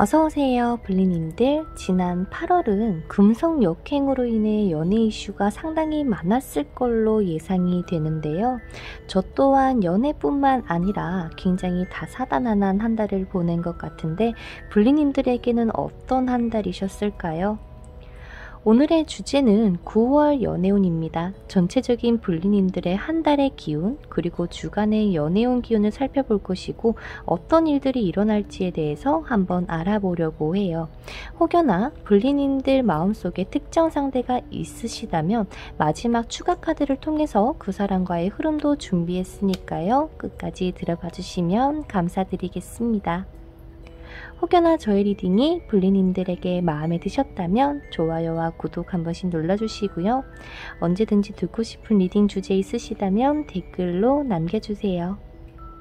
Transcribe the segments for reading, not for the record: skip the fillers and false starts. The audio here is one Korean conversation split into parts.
어서오세요 블리님들. 지난 8월은 금성 역행으로 인해 연애 이슈가 상당히 많았을 걸로 예상이 되는데요. 저 또한 연애뿐만 아니라 굉장히 다사다난한 한 달을 보낸 것 같은데 블리님들에게는 어떤 한 달이셨을까요? 오늘의 주제는 9월 연애운입니다. 전체적인 블리님들의 한 달의 기운, 그리고 주간의 연애운 기운을 살펴볼 것이고 어떤 일들이 일어날지에 대해서 한번 알아보려고 해요. 혹여나 블리님들 마음속에 특정 상대가 있으시다면 마지막 추가 카드를 통해서 그 사람과의 흐름도 준비했으니까요. 끝까지 들어봐 주시면 감사드리겠습니다. 혹여나 저의 리딩이 블리님들에게 마음에 드셨다면 좋아요와 구독 한 번씩 눌러주시고요. 언제든지 듣고 싶은 리딩 주제 있으시다면 댓글로 남겨주세요.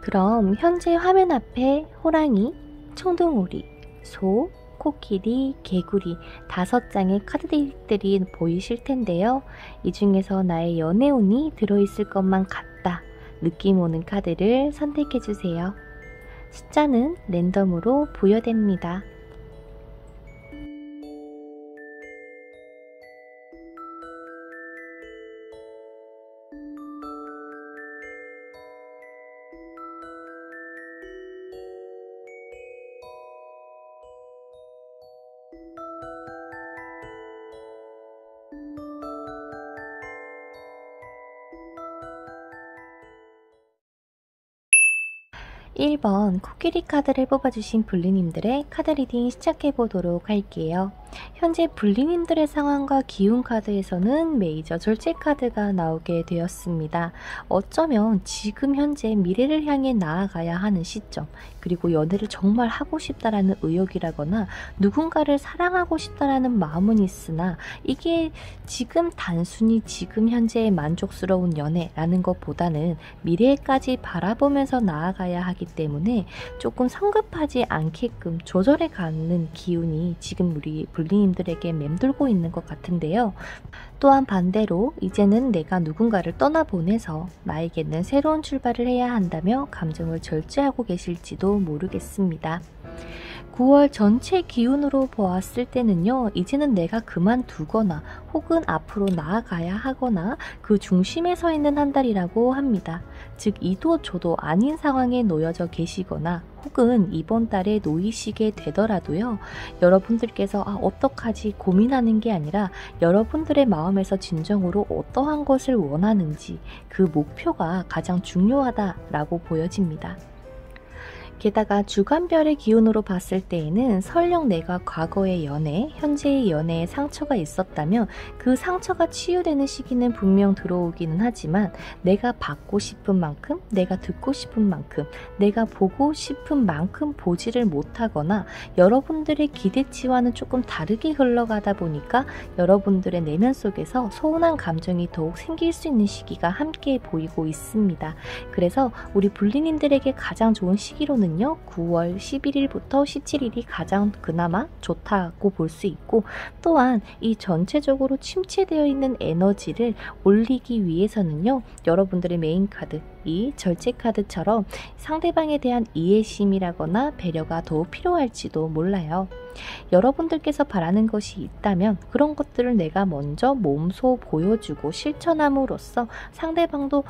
그럼 현재 화면 앞에 호랑이, 청둥오리, 소, 코끼리, 개구리 5장의 카드들이 보이실 텐데요. 이 중에서 나의 연애운이 들어있을 것만 같다 느낌 오는 카드를 선택해주세요. 숫자는 랜덤으로 부여됩니다. (1번) 코끼리 카드를 뽑아주신 블리님들의 카드 리딩 시작해보도록 할게요. 현재 블리님들의 상황과 기운 카드에서는 메이저 절제 카드가 나오게 되었습니다. 어쩌면 지금 현재 미래를 향해 나아가야 하는 시점, 그리고 연애를 정말 하고 싶다라는 의욕이라거나 누군가를 사랑하고 싶다라는 마음은 있으나 이게 지금 단순히 지금 현재의 만족스러운 연애라는 것보다는 미래까지 바라보면서 나아가야 하기 때문에 조금 성급하지 않게끔 조절해 가는 기운이 지금 우리 블리님들에게 맴돌고 있는 것 같은데요. 또한 반대로 이제는 내가 누군가를 떠나보내서 나에게는 새로운 출발을 해야 한다며 감정을 절제하고 계실지도 모르겠습니다. 9월 전체 기운으로 보았을 때는요, 이제는 내가 그만두거나 혹은 앞으로 나아가야 하거나 그 중심에 서 있는 한 달이라고 합니다. 즉 이도 저도 아닌 상황에 놓여져 계시거나 혹은 이번 달에 놓이시게 되더라도요, 여러분들께서 어떡하지 고민하는 게 아니라 여러분들의 마음에서 진정으로 어떠한 것을 원하는지 그 목표가 가장 중요하다라고 보여집니다. 게다가 주간별의 기운으로 봤을 때에는 설령 내가 과거의 연애, 현재의 연애에 상처가 있었다면 그 상처가 치유되는 시기는 분명 들어오기는 하지만 내가 받고 싶은 만큼, 내가 듣고 싶은 만큼, 내가 보고 싶은 만큼 보지를 못하거나 여러분들의 기대치와는 조금 다르게 흘러가다 보니까 여러분들의 내면 속에서 서운한 감정이 더욱 생길 수 있는 시기가 함께 보이고 있습니다. 그래서 우리 블리님들에게 가장 좋은 시기로는 9월 11일부터 17일이 가장 그나마 좋다고 볼 수 있고, 또한 이 전체적으로 침체되어 있는 에너지를 올리기 위해서는요, 여러분들의 메인 카드, 이 절제 카드처럼 상대방에 대한 이해심이라거나 배려가 더욱 필요할지도 몰라요. 여러분들께서 바라는 것이 있다면 그런 것들을 내가 먼저 몸소 보여주고 실천함으로써 상대방도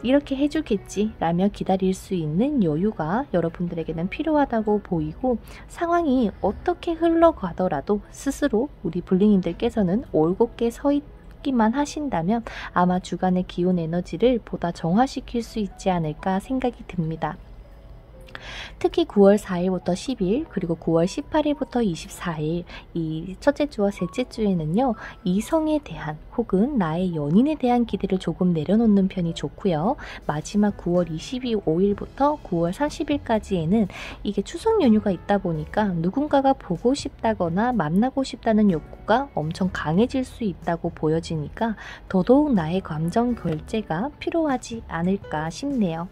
이렇게 해주겠지 라며 기다릴 수 있는 여유가 여러분들에게는 필요하다고 보이고, 상황이 어떻게 흘러가더라도 스스로 우리 블리님들께서는 올곧게 서 있기만 하신다면 아마 주간의 기온 에너지를 보다 정화시킬 수 있지 않을까 생각이 듭니다. 특히 9월 4일부터 10일 그리고 9월 18일부터 24일 이 첫째 주와 셋째 주에는요, 이성에 대한 혹은 나의 연인에 대한 기대를 조금 내려놓는 편이 좋고요. 마지막 9월 25일부터 9월 30일까지에는 이게 추석 연휴가 있다 보니까 누군가가 보고 싶다거나 만나고 싶다는 욕구가 엄청 강해질 수 있다고 보여지니까 더더욱 나의 감정 결제가 필요하지 않을까 싶네요.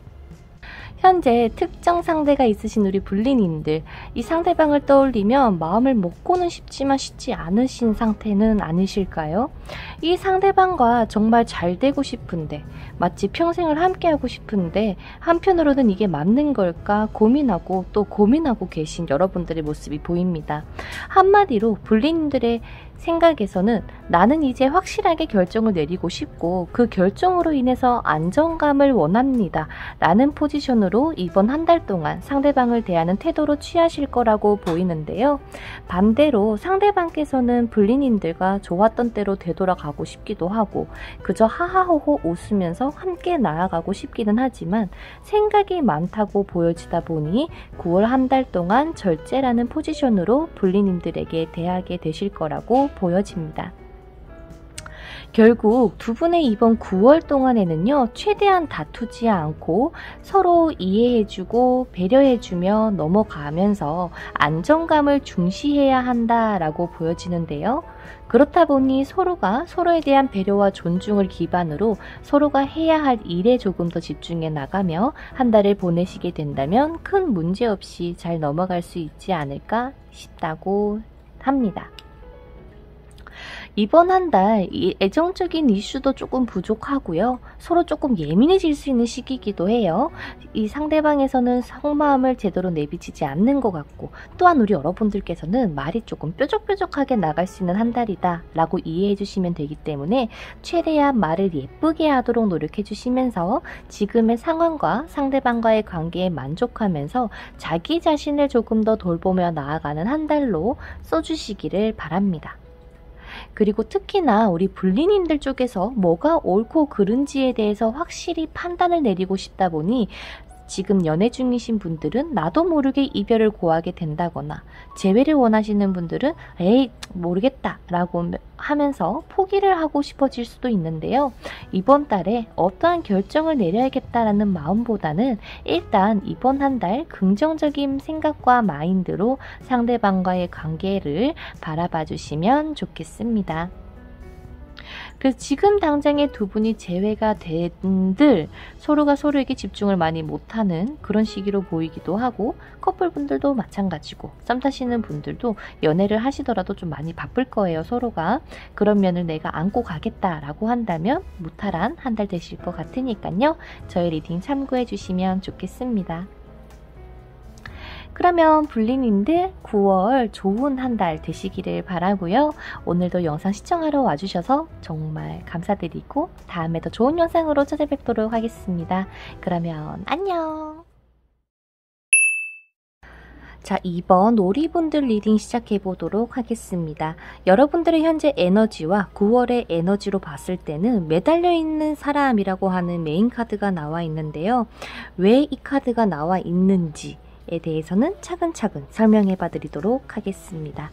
현재 특정 상대가 있으신 우리 불린님들, 이 상대방을 떠올리면 마음을 먹고는 싶지만 쉽지 않으신 상태는 아니실까요? 이 상대방과 정말 잘 되고 싶은데, 마치 평생을 함께하고 싶은데 한편으로는 이게 맞는 걸까 고민하고 또 고민하고 계신 여러분들의 모습이 보입니다. 한마디로 불린님들의 생각에서는 나는 이제 확실하게 결정을 내리고 싶고 그 결정으로 인해서 안정감을 원합니다 라는 포지션으로 이번 한 달 동안 상대방을 대하는 태도로 취하실 거라고 보이는데요. 반대로 상대방께서는 불린님들과 좋았던 때로 되돌아가고 싶기도 하고 그저 하하호호 웃으면서 함께 나아가고 싶기는 하지만 생각이 많다고 보여지다 보니 9월 한 달 동안 절제라는 포지션으로 불린님들에게 대하게 되실 거라고 보여집니다. 결국 두 분의 이번 9월 동안에는요, 최대한 다투지 않고 서로 이해해주고 배려해주며 넘어가면서 안정감을 중시해야 한다라고 보여지는데요. 그렇다 보니 서로가 서로에 대한 배려와 존중을 기반으로 서로가 해야 할 일에 조금 더 집중해 나가며 한 달을 보내시게 된다면 큰 문제 없이 잘 넘어갈 수 있지 않을까 싶다고 합니다. 이번 한 달 애정적인 이슈도 조금 부족하고요. 서로 조금 예민해질 수 있는 시기이기도 해요. 이 상대방에서는 속마음을 제대로 내비치지 않는 것 같고 또한 우리 여러분들께서는 말이 조금 뾰족뾰족하게 나갈 수 있는 한 달이다 라고 이해해 주시면 되기 때문에 최대한 말을 예쁘게 하도록 노력해 주시면서 지금의 상황과 상대방과의 관계에 만족하면서 자기 자신을 조금 더 돌보며 나아가는 한 달로 써주시기를 바랍니다. 그리고 특히나 우리 불린님들 쪽에서 뭐가 옳고 그른지에 대해서 확실히 판단을 내리고 싶다 보니 지금 연애 중이신 분들은 나도 모르게 이별을 고하게 된다거나 재회를 원하시는 분들은 에이 모르겠다 라고 하면서 포기를 하고 싶어질 수도 있는데요. 이번 달에 어떠한 결정을 내려야겠다라는 마음보다는 일단 이번 한 달 긍정적인 생각과 마인드로 상대방과의 관계를 바라봐 주시면 좋겠습니다. 그래서 지금 당장에 두 분이 재회가 된들 서로가 서로에게 집중을 많이 못하는 그런 시기로 보이기도 하고 커플분들도 마찬가지고 썸 타시는 분들도 연애를 하시더라도 좀 많이 바쁠 거예요. 서로가. 그런 면을 내가 안고 가겠다라고 한다면 무탈한 한 달 되실 것 같으니까요. 저희 리딩 참고해 주시면 좋겠습니다. 그러면 불린님들 9월 좋은 한 달 되시기를 바라고요. 오늘도 영상 시청하러 와주셔서 정말 감사드리고 다음에 더 좋은 영상으로 찾아뵙도록 하겠습니다. 그러면 안녕! 자, 이번 오리분들 리딩 시작해보도록 하겠습니다. 여러분들의 현재 에너지와 9월의 에너지로 봤을 때는 매달려 있는 사람이라고 하는 메인 카드가 나와 있는데요. 왜 이 카드가 나와 있는지 에 대해서는 차근차근 설명해 봐 드리도록 하겠습니다.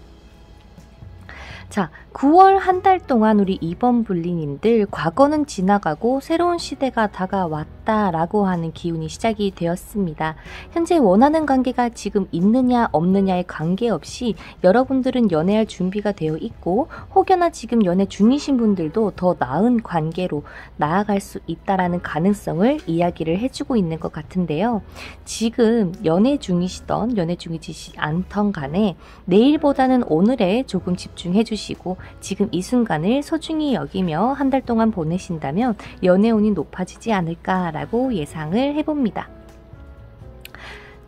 자, 9월 한 달 동안 우리 이번 불린님들 과거는 지나가고 새로운 시대가 다가왔다라고 하는 기운이 시작이 되었습니다. 현재 원하는 관계가 지금 있느냐 없느냐에 관계없이 여러분들은 연애할 준비가 되어 있고 혹여나 지금 연애 중이신 분들도 더 나은 관계로 나아갈 수 있다라는 가능성을 이야기를 해주고 있는 것 같은데요. 지금 연애 중이시던 연애 중이지 않던 간에 내일보다는 오늘에 조금 집중해 주시고 지금 이 순간을 소중히 여기며 한 달 동안 보내신다면 연애운이 높아지지 않을까라고 예상을 해봅니다.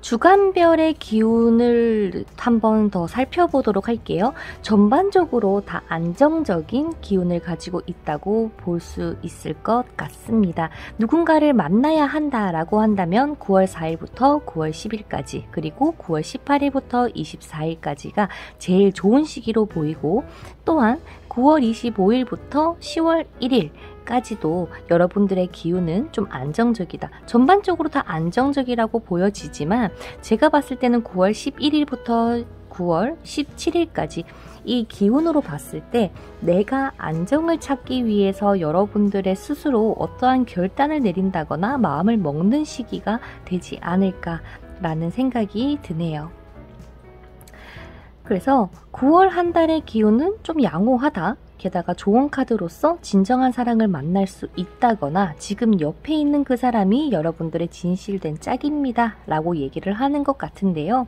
주간별의 기운을 한번 더 살펴보도록 할게요. 전반적으로 다 안정적인 기운을 가지고 있다고 볼 수 있을 것 같습니다. 누군가를 만나야 한다라고 한다면 9월 4일부터 9월 10일까지 그리고 9월 18일부터 24일까지가 제일 좋은 시기로 보이고 또한 9월 25일부터 10월 1일 까지도 여러분들의 기운은 좀 안정적이다. 전반적으로 다 안정적이라고 보여지지만 제가 봤을 때는 9월 11일부터 9월 17일까지 이 기운으로 봤을 때 내가 안정을 찾기 위해서 여러분들의 스스로 어떠한 결단을 내린다거나 마음을 먹는 시기가 되지 않을까라는 생각이 드네요. 그래서 9월 한 달의 기운은 좀 양호하다. 게다가 좋은 카드로서 진정한 사랑을 만날 수 있다거나 지금 옆에 있는 그 사람이 여러분들의 진실된 짝입니다 라고 얘기를 하는 것 같은데요.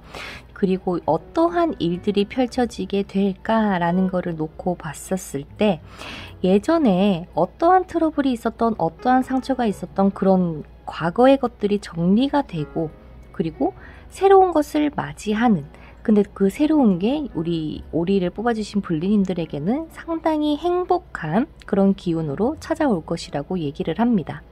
그리고 어떠한 일들이 펼쳐지게 될까라는 거를 놓고 봤었을 때 예전에 어떠한 트러블이 있었던 어떠한 상처가 있었던 그런 과거의 것들이 정리가 되고 그리고 새로운 것을 맞이하는 근데 그 새로운 게 우리 오리를 뽑아주신 불리님들에게는 상당히 행복한 그런 기운으로 찾아올 것이라고 얘기를 합니다.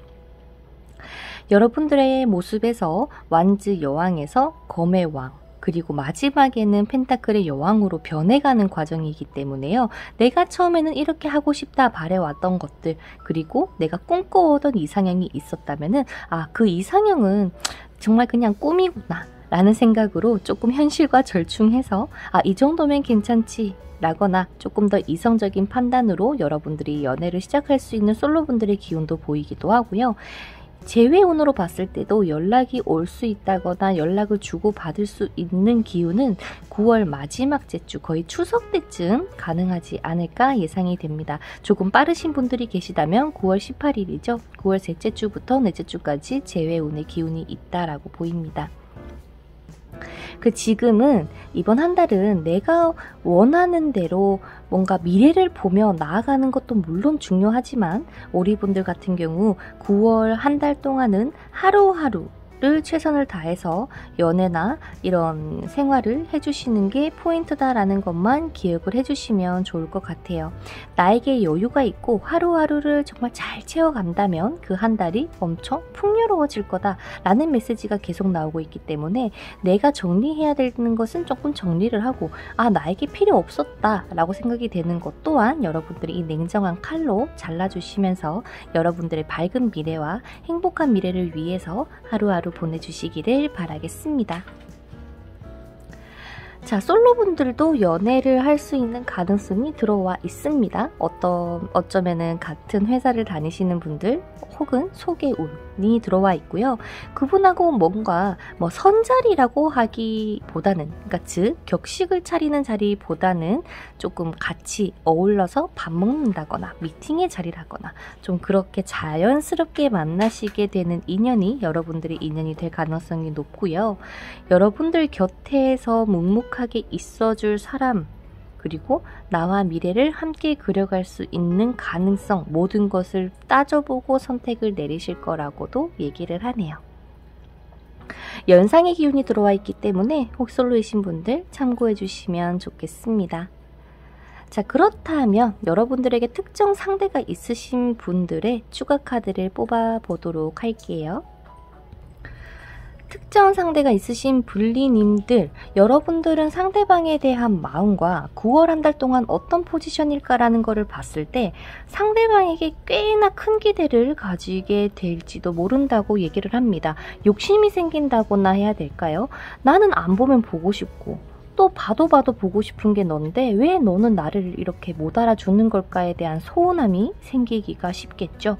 여러분들의 모습에서 완즈 여왕에서 검의 왕 그리고 마지막에는 펜타클의 여왕으로 변해가는 과정이기 때문에요. 내가 처음에는 이렇게 하고 싶다 바래왔던 것들 그리고 내가 꿈꿔오던 이상형이 있었다면은 그 이상형은 정말 그냥 꿈이구나 라는 생각으로 조금 현실과 절충해서 이 정도면 괜찮지 라거나 조금 더 이성적인 판단으로 여러분들이 연애를 시작할 수 있는 솔로분들의 기운도 보이기도 하고요. 재회운으로 봤을 때도 연락이 올 수 있다거나 연락을 주고받을 수 있는 기운은 9월 마지막 째주 거의 추석 때쯤 가능하지 않을까 예상이 됩니다. 조금 빠르신 분들이 계시다면 9월 18일이죠. 9월 셋째 주부터 넷째 주까지 재회운의 기운이 있다라고 보입니다. 지금은 이번 한 달은 내가 원하는 대로 뭔가 미래를 보며 나아가는 것도 물론 중요하지만 오리분들 같은 경우 9월 한 달 동안은 하루하루 최선을 다해서 연애나 이런 생활을 해주시는 게 포인트다라는 것만 기억을 해주시면 좋을 것 같아요. 나에게 여유가 있고 하루하루를 정말 잘 채워간다면 그 한 달이 엄청 풍요로워질 거다라는 메시지가 계속 나오고 있기 때문에 내가 정리해야 되는 것은 조금 정리를 하고 나에게 필요 없었다 라고 생각이 되는 것 또한 여러분들이 이 냉정한 칼로 잘라주시면서 여러분들의 밝은 미래와 행복한 미래를 위해서 하루하루 보내주시기를 바라겠습니다. 자, 솔로분들도 연애를 할 수 있는 가능성이 들어와 있습니다. 어쩌면은 같은 회사를 다니시는 분들 혹은 소개운이 들어와 있고요. 그분하고 뭔가 선자리라고 하기보다는 그러니까 즉 격식을 차리는 자리보다는 조금 같이 어울러서 밥 먹는다거나 미팅의 자리라거나 좀 그렇게 자연스럽게 만나시게 되는 인연이 여러분들의 인연이 될 가능성이 높고요. 여러분들 곁에서 묵묵하게 있어줄 사람 그리고 나와 미래를 함께 그려갈 수 있는 가능성 모든 것을 따져보고 선택을 내리실 거라고도 얘기를 하네요. 연상의 기운이 들어와 있기 때문에 혹 솔로이신 분들 참고해 주시면 좋겠습니다. 자, 그렇다면 여러분들에게 특정 상대가 있으신 분들의 추가 카드를 뽑아 보도록 할게요. 특정 상대가 있으신 불리님들, 여러분들은 상대방에 대한 마음과 9월 한 달 동안 어떤 포지션일까라는 거를 봤을 때 상대방에게 꽤나 큰 기대를 가지게 될지도 모른다고 얘기를 합니다. 욕심이 생긴다거나 해야 될까요? 나는 안 보면 보고 싶고 또 봐도 보고 싶은 게 넌데 왜 너는 나를 이렇게 못 알아주는 걸까에 대한 소원함이 생기기가 쉽겠죠.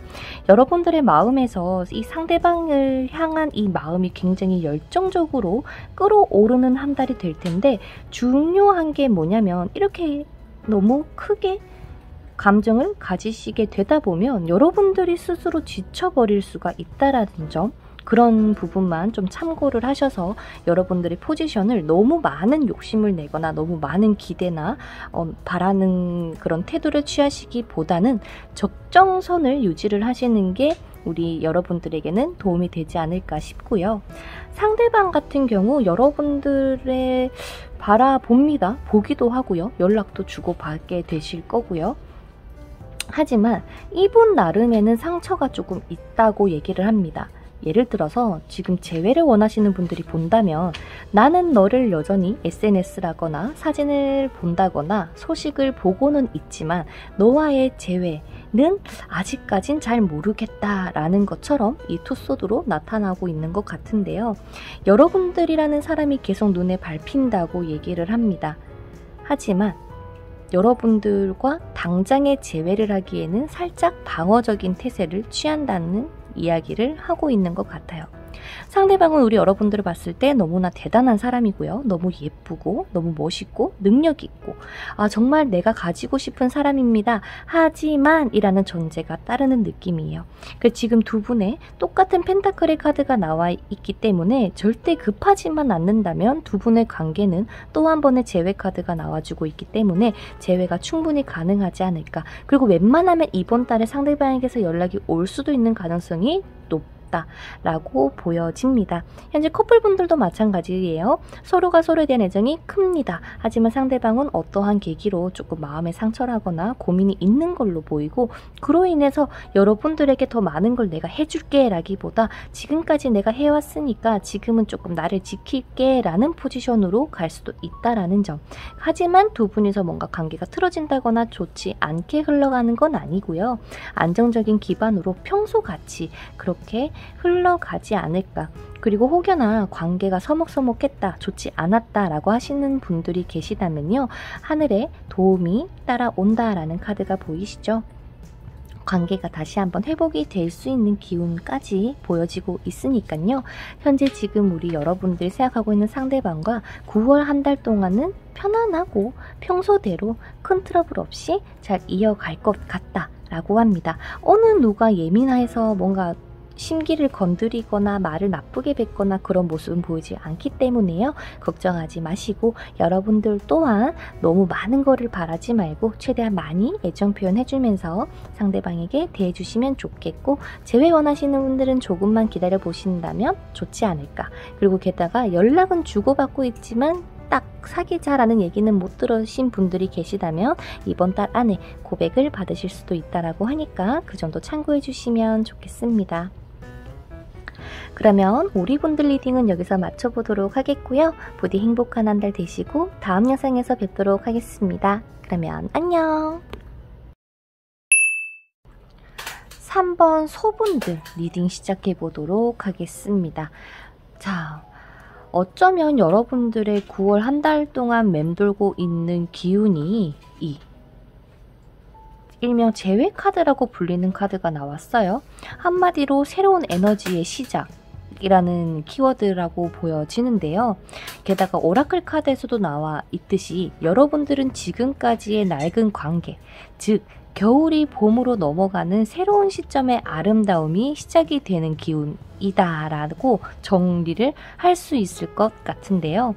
여러분들의 마음에서 이 상대방을 향한 이 마음이 굉장히 열정적으로 끌어오르는 한 달이 될 텐데 중요한 게 뭐냐면 이렇게 너무 크게 감정을 가지시게 되다 보면 여러분들이 스스로 지쳐버릴 수가 있다라는 점 그런 부분만 좀 참고를 하셔서 여러분들의 포지션을 너무 많은 욕심을 내거나 너무 많은 기대나 바라는 그런 태도를 취하시기보다는 적정선을 유지를 하시는 게 우리 여러분들에게는 도움이 되지 않을까 싶고요. 상대방 같은 경우 여러분들의 바라봅니다. 보기도 하고요. 연락도 주고받게 되실 거고요. 하지만 이분 나름에는 상처가 조금 있다고 얘기를 합니다. 예를 들어서 지금 재회를 원하시는 분들이 본다면 나는 너를 여전히 SNS라거나 사진을 본다거나 소식을 보고는 있지만 너와의 재회는 아직까진 잘 모르겠다라는 것처럼 이 투소드로 나타나고 있는 것 같은데요. 여러분들이라는 사람이 계속 눈에 밟힌다고 얘기를 합니다. 하지만 여러분들과 당장의 재회를 하기에는 살짝 방어적인 태세를 취한다는 이야기를 하고 있는 것 같아요. 상대방은 우리 여러분들을 봤을 때 너무나 대단한 사람이고요. 너무 예쁘고 너무 멋있고 능력 있고 정말 내가 가지고 싶은 사람입니다. 하지만 이라는 전제가 따르는 느낌이에요. 지금 두 분의 똑같은 펜타클의 카드가 나와 있기 때문에 절대 급하지만 않는다면 두 분의 관계는 또 한 번의 재회 카드가 나와주고 있기 때문에 재회가 충분히 가능하지 않을까. 그리고 웬만하면 이번 달에 상대방에게서 연락이 올 수도 있는 가능성이 라고 보여집니다. 현재 커플분들도 마찬가지예요. 서로가 서로에 대한 애정이 큽니다. 하지만 상대방은 어떠한 계기로 조금 마음에 상처를 하거나 고민이 있는 걸로 보이고, 그로 인해서 여러분들에게 더 많은 걸 내가 해줄게 라기보다 지금까지 내가 해왔으니까 지금은 조금 나를 지킬게 라는 포지션으로 갈 수도 있다라는 점. 하지만 두 분이서 뭔가 관계가 틀어진다거나 좋지 않게 흘러가는 건 아니고요. 안정적인 기반으로 평소같이 그렇게 흘러가지 않을까. 그리고 혹여나 관계가 서먹서먹했다, 좋지 않았다 라고 하시는 분들이 계시다면요, 하늘의 도움이 따라온다라는 카드가 보이시죠? 관계가 다시 한번 회복이 될 수 있는 기운까지 보여지고 있으니까요. 현재 지금 우리 여러분들이 생각하고 있는 상대방과 9월 한 달 동안은 편안하고 평소대로 큰 트러블 없이 잘 이어갈 것 같다 라고 합니다. 어느 누가 예민해서 뭔가 심기를 건드리거나 말을 나쁘게 뱉거나 그런 모습은 보이지 않기 때문에요. 걱정하지 마시고 여러분들 또한 너무 많은 거를 바라지 말고 최대한 많이 애정 표현해주면서 상대방에게 대해주시면 좋겠고, 재회 원하시는 분들은 조금만 기다려 보신다면 좋지 않을까. 그리고 게다가 연락은 주고받고 있지만 딱 사귀자라는 얘기는 못 들으신 분들이 계시다면 이번 달 안에 고백을 받으실 수도 있다라고 하니까 그 점도 참고해 주시면 좋겠습니다. 그러면 오리분들 리딩은 여기서 마쳐보도록 하겠고요. 부디 행복한 한 달 되시고 다음 영상에서 뵙도록 하겠습니다. 그러면 안녕! 3번 소분들 리딩 시작해보도록 하겠습니다. 자, 어쩌면 여러분들의 9월 한 달 동안 맴돌고 있는 기운이 일명 재회 카드라고 불리는 카드가 나왔어요. 한마디로 새로운 에너지의 시작 이라는 키워드라고 보여지는데요. 게다가 오라클 카드에서도 나와 있듯이 여러분들은 지금까지의 낡은 관계, 즉 겨울이 봄으로 넘어가는 새로운 시점의 아름다움이 시작이 되는 기운이다 라고 정리를 할 수 있을 것 같은데요.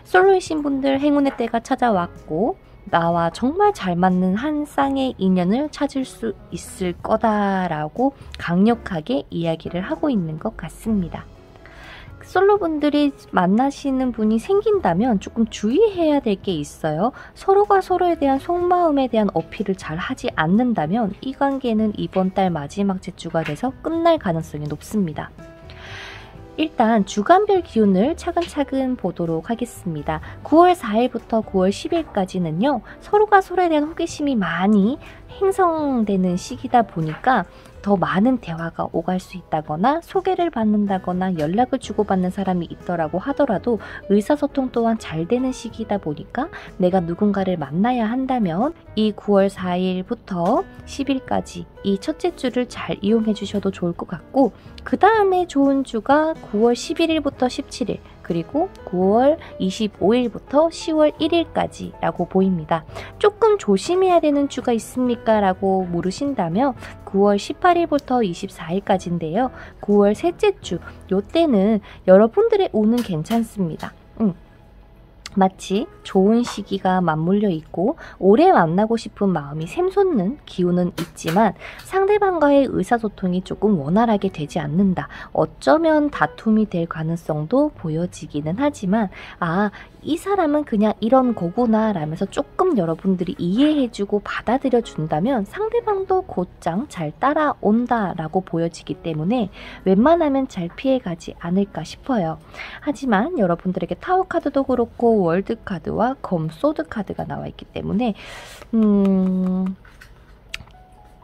솔로이신 분들 행운의 때가 찾아왔고 나와 정말 잘 맞는 한 쌍의 인연을 찾을 수 있을 거다라고 강력하게 이야기를 하고 있는 것 같습니다. 솔로분들이 만나시는 분이 생긴다면 조금 주의해야 될 게 있어요. 서로가 서로에 대한 속마음에 대한 어필을 잘 하지 않는다면 이 관계는 이번 달 마지막 제주가 돼서 끝날 가능성이 높습니다. 일단 주간별 기운을 차근차근 보도록 하겠습니다. 9월 4일부터 9월 10일까지는요. 서로가 서로에 대한 호기심이 많이 형성되는 시기다 보니까 더 많은 대화가 오갈 수 있다거나 소개를 받는다거나 연락을 주고받는 사람이 있더라고 하더라도 의사소통 또한 잘 되는 시기이다 보니까 내가 누군가를 만나야 한다면 이 9월 4일부터 10일까지 이 첫째 주를 잘 이용해 주셔도 좋을 것 같고, 그 다음에 좋은 주가 9월 11일부터 17일 그리고 9월 25일부터 10월 1일까지 라고 보입니다. 조금 조심해야 되는 주가 있습니까? 라고 물으신다면 9월 18일부터 24일까지인데요. 9월 셋째 주, 요때는 여러분들의 운은 괜찮습니다. 마치 좋은 시기가 맞물려 있고 오래 만나고 싶은 마음이 샘솟는 기운은 있지만 상대방과의 의사소통이 조금 원활하게 되지 않는다. 어쩌면 다툼이 될 가능성도 보여지기는 하지만 이 사람은 그냥 이런 거구나 라면서 조금 여러분들이 이해해주고 받아들여 준다면 상대방도 곧장 잘 따라온다 라고 보여지기 때문에 웬만하면 잘 피해가지 않을까 싶어요. 하지만 여러분들에게 타워 카드도 그렇고 월드 카드와 검 소드 카드가 나와 있기 때문에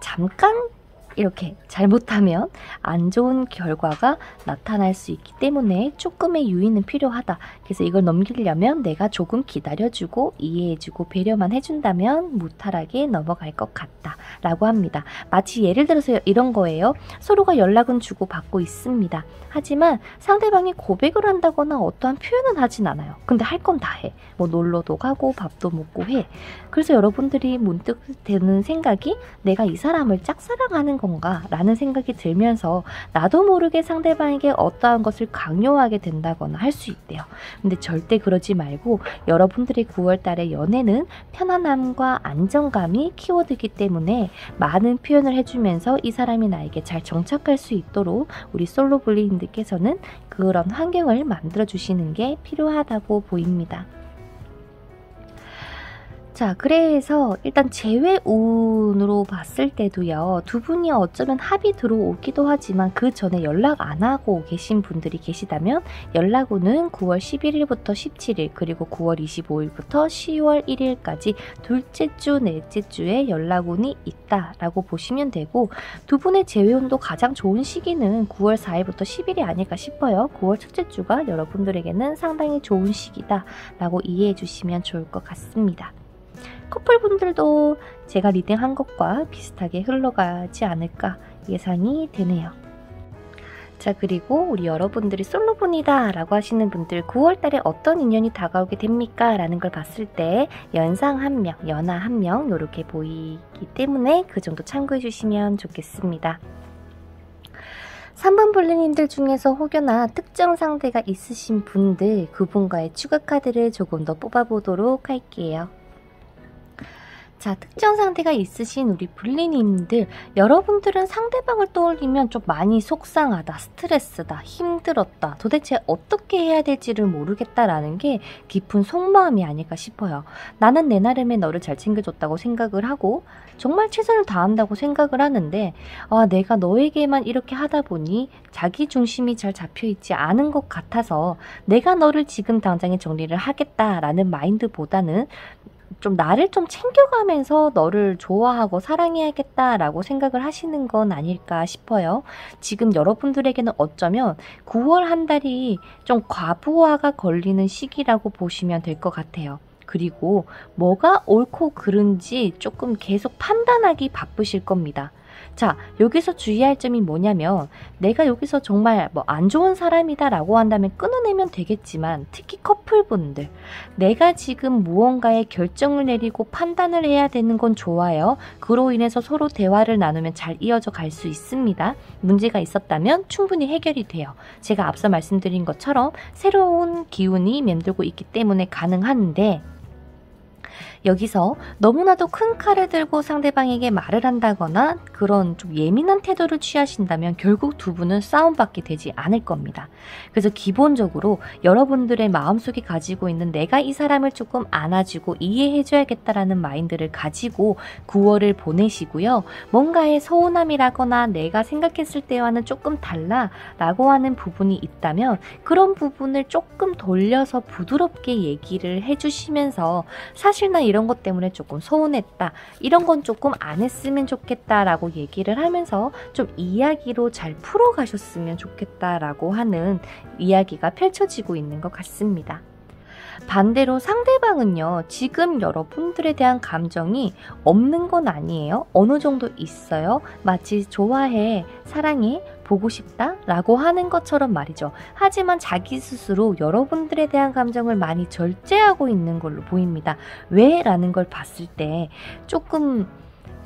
잠깐 이렇게 잘못하면 안 좋은 결과가 나타날 수 있기 때문에 조금의 유의는 필요하다. 그래서 이걸 넘기려면 내가 조금 기다려주고 이해해주고 배려만 해준다면 무탈하게 넘어갈 것 같다 라고 합니다. 마치 예를 들어서 이런 거예요. 서로가 연락은 주고받고 있습니다. 하지만 상대방이 고백을 한다거나 어떠한 표현은 하진 않아요. 근데 할 건 다 해. 뭐 놀러도 가고 밥도 먹고 해. 그래서 여러분들이 문득 드는 생각이 내가 이 사람을 짝사랑하는 건가 라는 생각이 들면서 나도 모르게 상대방에게 어떠한 것을 강요하게 된다거나 할 수 있대요. 근데 절대 그러지 말고 여러분들의 9월달의 연애는 편안함과 안정감이 키워드이기 때문에 많은 표현을 해주면서 이 사람이 나에게 잘 정착할 수 있도록 우리 솔로 블리님들께서는 그런 환경을 만들어 주시는 게 필요하다고 보입니다. 자, 그래서 일단 재회운으로 봤을 때도요. 두 분이 어쩌면 합이 들어오기도 하지만 그 전에 연락 안 하고 계신 분들이 계시다면 연락운은 9월 11일부터 17일 그리고 9월 25일부터 10월 1일까지 둘째 주, 넷째 주에 연락운이 있다라고 보시면 되고 두 분의 재회운도 가장 좋은 시기는 9월 4일부터 10일이 아닐까 싶어요. 9월 첫째 주가 여러분들에게는 상당히 좋은 시기다라고 이해해 주시면 좋을 것 같습니다. 커플분들도 제가 리딩한 것과 비슷하게 흘러가지 않을까 예상이 되네요. 자, 그리고 우리 여러분들이 솔로분이다 라고 하시는 분들 9월달에 어떤 인연이 다가오게 됩니까? 라는 걸 봤을 때 연상 1명, 연하 1명 이렇게 보이기 때문에 그 정도 참고해 주시면 좋겠습니다. 3번 블리님들 중에서 혹여나 특정 상대가 있으신 분들 그분과의 추가 카드를 조금 더 뽑아보도록 할게요. 자, 특정 상대가 있으신 우리 블리님들 여러분들은 상대방을 떠올리면 좀 많이 속상하다, 스트레스다, 힘들었다, 도대체 어떻게 해야 될지를 모르겠다라는 게 깊은 속마음이 아닐까 싶어요. 나는 내 나름의 너를 잘 챙겨줬다고 생각을 하고 정말 최선을 다한다고 생각을 하는데 내가 너에게만 이렇게 하다 보니 자기 중심이 잘 잡혀있지 않은 것 같아서 내가 너를 지금 당장에 정리를 하겠다라는 마인드보다는 좀 나를 좀 챙겨가면서 너를 좋아하고 사랑해야겠다라고 생각을 하시는 건 아닐까 싶어요. 지금 여러분들에게는 어쩌면 9월 한 달이 좀 과부하가 걸리는 시기라고 보시면 될 것 같아요. 그리고 뭐가 옳고 그른지 조금 계속 판단하기 바쁘실 겁니다. 자, 여기서 주의할 점이 뭐냐면 내가 여기서 정말 안 좋은 사람이다 라고 한다면 끊어내면 되겠지만 특히 커플분들 내가 지금 무언가의 결정을 내리고 판단을 해야 되는 건 좋아요. 그로 인해서 서로 대화를 나누면 잘 이어져 갈 수 있습니다. 문제가 있었다면 충분히 해결이 돼요. 제가 앞서 말씀드린 것처럼 새로운 기운이 맴돌고 있기 때문에 가능한데 여기서 너무나도 큰 칼을 들고 상대방에게 말을 한다거나 그런 좀 예민한 태도를 취하신다면 결국 두 분은 싸움밖에 되지 않을 겁니다. 그래서 기본적으로 여러분들의 마음속에 가지고 있는 내가 이 사람을 조금 안아주고 이해해줘야겠다라는 마인드를 가지고 9월을 보내시고요. 뭔가의 서운함이라거나 내가 생각했을 때와는 조금 달라 라고 하는 부분이 있다면 그런 부분을 조금 돌려서 부드럽게 얘기를 해주시면서 사실 나 이런 것 때문에 조금 서운했다. 이런 건 조금 안 했으면 좋겠다라고 얘기를 하면서 좀 이야기로 잘 풀어가셨으면 좋겠다라고 하는 이야기가 펼쳐지고 있는 것 같습니다. 반대로 상대방은요. 지금 여러분들에 대한 감정이 없는 건 아니에요. 어느 정도 있어요. 마치 좋아해, 사랑해, 보고 싶다 라고 하는 것처럼 말이죠. 하지만 자기 스스로 여러분들에 대한 감정을 많이 절제하고 있는 걸로 보입니다. 왜? 라는 걸 봤을 때 조금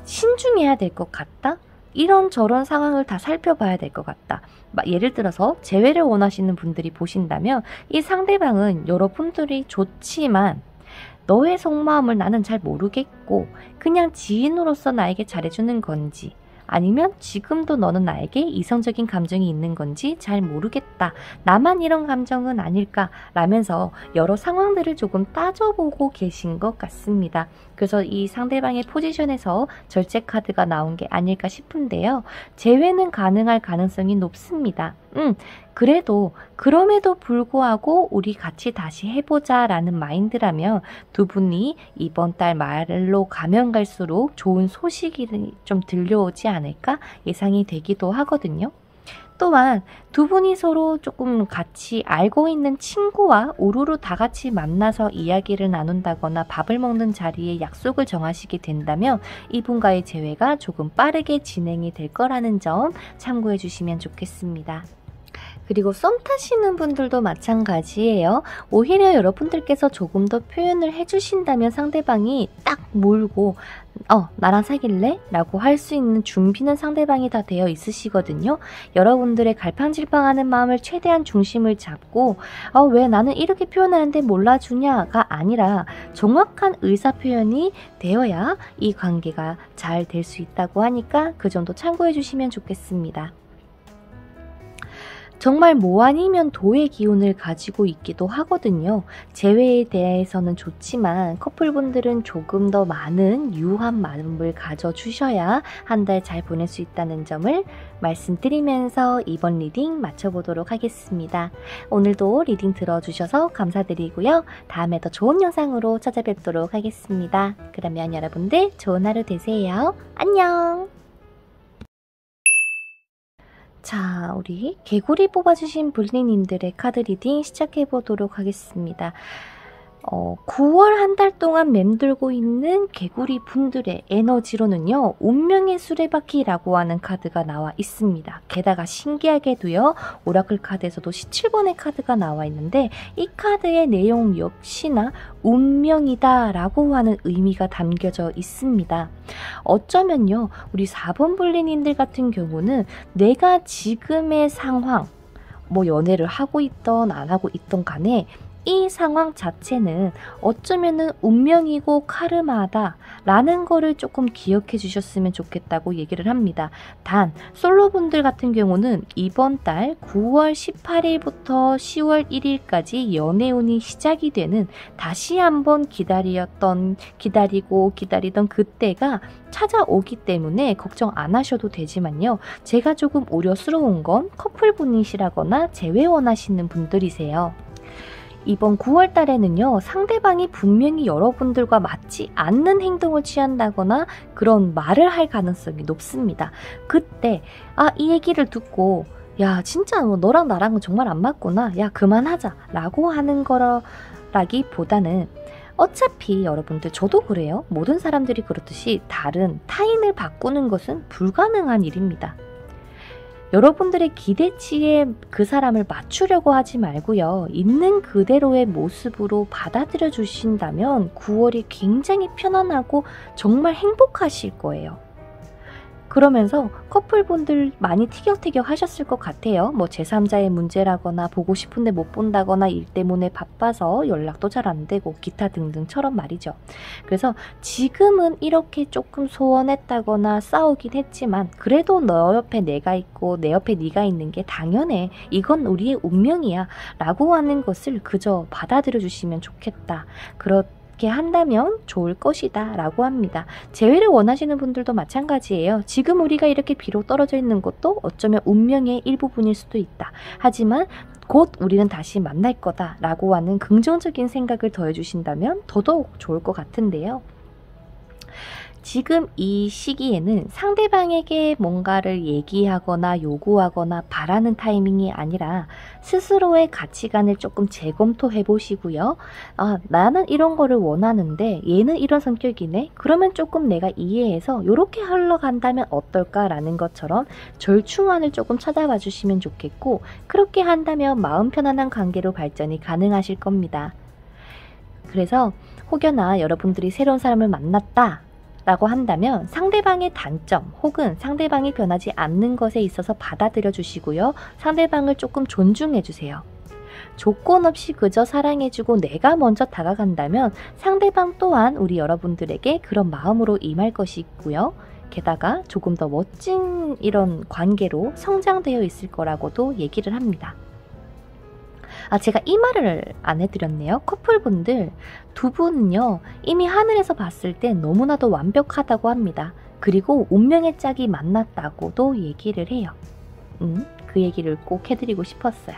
신중해야 될 것 같다? 이런저런 상황을 다 살펴봐야 될 것 같다. 예를 들어서 재회를 원하시는 분들이 보신다면 이 상대방은 여러분들이 좋지만 너의 속마음을 나는 잘 모르겠고 그냥 지인으로서 나에게 잘해주는 건지 아니면 지금도 너는 나에게 이성적인 감정이 있는 건지 잘 모르겠다. 나만 이런 감정은 아닐까 라면서 여러 상황들을 조금 따져보고 계신 것 같습니다. 그래서 이 상대방의 포지션에서 절제 카드가 나온 게 아닐까 싶은데요. 재회는 가능할 가능성이 높습니다. 그래도 그럼에도 불구하고 우리 같이 다시 해보자 라는 마인드라면 두 분이 이번 달 말로 가면 갈수록 좋은 소식이 좀 들려오지 않을까 예상이 되기도 하거든요. 또한 두 분이 서로 조금 같이 알고 있는 친구와 우르르 다 같이 만나서 이야기를 나눈다거나 밥을 먹는 자리에 약속을 정하시게 된다면 이분과의 재회가 조금 빠르게 진행이 될 거라는 점 참고해 주시면 좋겠습니다. 그리고 썸 타시는 분들도 마찬가지예요. 오히려 여러분들께서 조금 더 표현을 해주신다면 상대방이 딱 몰고 나랑 사귈래? 라고 할 수 있는 준비는 상대방이 다 되어 있으시거든요. 여러분들의 갈팡질팡하는 마음을 최대한 중심을 잡고 왜 나는 이렇게 표현하는데 몰라주냐가 아니라 정확한 의사표현이 되어야 이 관계가 잘 될 수 있다고 하니까 그 점도 참고해 주시면 좋겠습니다. 정말 뭐 아니면 도의 기운을 가지고 있기도 하거든요. 재회에 대해서는 좋지만 커플분들은 조금 더 많은 유한 마음을 가져주셔야 한 달 잘 보낼 수 있다는 점을 말씀드리면서 이번 리딩 마쳐보도록 하겠습니다. 오늘도 리딩 들어주셔서 감사드리고요. 다음에 더 좋은 영상으로 찾아뵙도록 하겠습니다. 그러면 여러분들 좋은 하루 되세요. 안녕! 자, 우리 개구리 뽑아주신 불리님들의 카드 리딩 시작해보도록 하겠습니다. 9월 한 달 동안 맴돌고 있는 개구리 분들의 에너지로는요, 운명의 수레바퀴라고 하는 카드가 나와 있습니다. 게다가 신기하게도요, 오라클 카드에서도 17번의 카드가 나와 있는데 이 카드의 내용 역시나 운명이다 라고 하는 의미가 담겨져 있습니다. 어쩌면요, 우리 4번 불리님들 같은 경우는 내가 지금의 상황, 뭐 연애를 하고 있던 안 하고 있던 간에 이 상황 자체는 어쩌면은 운명이고 카르마다 라는 거를 조금 기억해 주셨으면 좋겠다고 얘기를 합니다. 단 솔로분들 같은 경우는 이번 달 9월 18일부터 10월 1일까지 연애운이 시작이 되는 다시 한번 기다리던 그때가 찾아오기 때문에 걱정 안 하셔도 되지만요. 제가 조금 우려스러운 건 커플분이시라거나 재회 원하시는 분들이세요. 이번 9월 달에는요, 상대방이 분명히 여러분들과 맞지 않는 행동을 취한다거나 그런 말을 할 가능성이 높습니다. 그때 이 얘기를 듣고 야 진짜 너랑 나랑은 정말 안 맞구나, 야 그만하자 라고 하는 거라기보다는 어차피 여러분들 저도 그래요. 모든 사람들이 그렇듯이 다른 타인을 바꾸는 것은 불가능한 일입니다. 여러분들의 기대치에 그 사람을 맞추려고 하지 말고요. 있는 그대로의 모습으로 받아들여 주신다면 9월이 굉장히 편안하고 정말 행복하실 거예요. 그러면서 커플분들 많이 티격태격 하셨을 것 같아요. 뭐 제3자의 문제라거나 보고 싶은데 못 본다거나 일 때문에 바빠서 연락도 잘 안 되고 기타 등등처럼 말이죠. 그래서 지금은 이렇게 조금 소원했다거나 싸우긴 했지만 그래도 너 옆에 내가 있고 내 옆에 네가 있는 게 당연해. 이건 우리의 운명이야 라고 하는 것을 그저 받아들여 주시면 좋겠다. 그렇게 한다면 좋을 것이다 라고 합니다. 재회를 원하시는 분들도 마찬가지예요. 지금 우리가 이렇게 비록 떨어져 있는 것도 어쩌면 운명의 일부분일 수도 있다. 하지만 곧 우리는 다시 만날 거다 라고 하는 긍정적인 생각을 더해주신다면 더더욱 좋을 것 같은데요. 지금 이 시기에는 상대방에게 뭔가를 얘기하거나 요구하거나 바라는 타이밍이 아니라 스스로의 가치관을 조금 재검토해 보시고요. 나는 이런 거를 원하는데 얘는 이런 성격이네. 그러면 조금 내가 이해해서 이렇게 흘러간다면 어떨까라는 것처럼 절충안을 조금 찾아봐 주시면 좋겠고, 그렇게 한다면 마음 편안한 관계로 발전이 가능하실 겁니다. 그래서 혹여나 여러분들이 새로운 사람을 만났다 라고 한다면 상대방의 단점 혹은 상대방이 변하지 않는 것에 있어서 받아들여 주시고요. 상대방을 조금 존중해 주세요. 조건 없이 그저 사랑해주고 내가 먼저 다가간다면 상대방 또한 우리 여러분들에게 그런 마음으로 임할 것이 있고요. 게다가 조금 더 멋진 이런 관계로 성장되어 있을 거라고도 얘기를 합니다. 제가 이 말을 안 해드렸네요. 커플분들 두 분은요, 이미 하늘에서 봤을 때 너무나도 완벽하다고 합니다. 그리고 운명의 짝이 만났다고도 얘기를 해요. 그 얘기를 꼭 해드리고 싶었어요.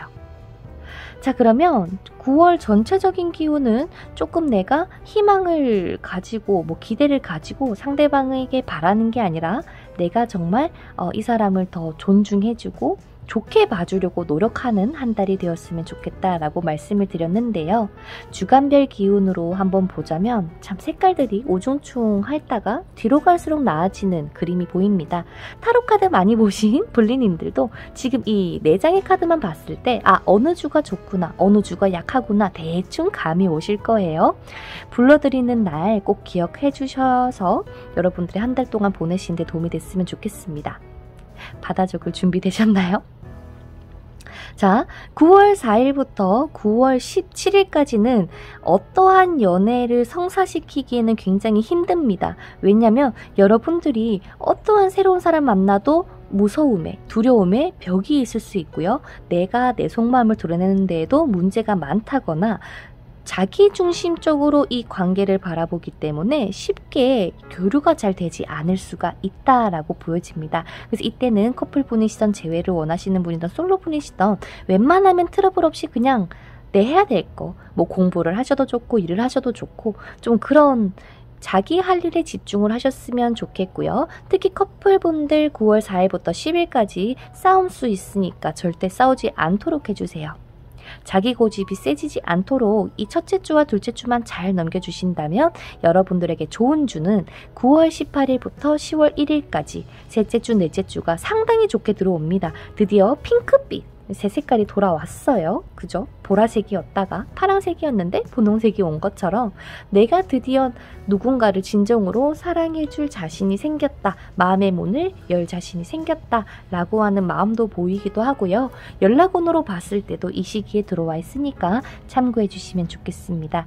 자, 그러면 9월 전체적인 기운은 조금 내가 희망을 가지고 기대를 가지고 상대방에게 바라는 게 아니라 내가 정말 이 사람을 더 존중해주고 좋게 봐주려고 노력하는 한 달이 되었으면 좋겠다라고 말씀을 드렸는데요. 주간별 기운으로 한번 보자면 참 색깔들이 오중충하다가 뒤로 갈수록 나아지는 그림이 보입니다. 타로카드 많이 보신 블리님들도 지금 이 4장의 카드만 봤을 때 어느 주가 좋구나, 어느 주가 약하구나 대충 감이 오실 거예요. 불러드리는 날 꼭 기억해 주셔서 여러분들이 한 달 동안 보내시는데 도움이 됐으면 좋겠습니다. 받아 적을 준비되셨나요? 자, 9월 4일부터 9월 17일까지는 어떠한 연애를 성사시키기에는 굉장히 힘듭니다. 왜냐하면 여러분들이 어떠한 새로운 사람 만나도 무서움에, 두려움에 벽이 있을 수 있고요. 내가 내 속마음을 드러내는 데에도 문제가 많다거나 자기중심적으로 이 관계를 바라보기 때문에 쉽게 교류가 잘 되지 않을 수가 있다라고 보여집니다. 그래서 이때는 커플분이시던 재회를 원하시는 분이든 솔로분이시던 웬만하면 트러블 없이 그냥 내 해야 될 거, 공부를 하셔도 좋고 일을 하셔도 좋고 좀 그런 자기 할 일에 집중을 하셨으면 좋겠고요. 특히 커플분들 9월 4일부터 10일까지 싸움 수 있으니까 절대 싸우지 않도록 해주세요. 자기 고집이 세지지 않도록 이 첫째 주와 둘째 주만 잘 넘겨주신다면 여러분들에게 좋은 주는 9월 18일부터 10월 1일까지 셋째 주, 넷째 주가 상당히 좋게 들어옵니다. 드디어 핑크빛 새 색깔이 돌아왔어요. 그죠? 보라색이었다가 파란색이었는데 분홍색이 온 것처럼 내가 드디어 누군가를 진정으로 사랑해줄 자신이 생겼다. 마음의 문을 열 자신이 생겼다. 라고 하는 마음도 보이기도 하고요. 연락운으로 봤을 때도 이 시기에 들어와 있으니까 참고해 주시면 좋겠습니다.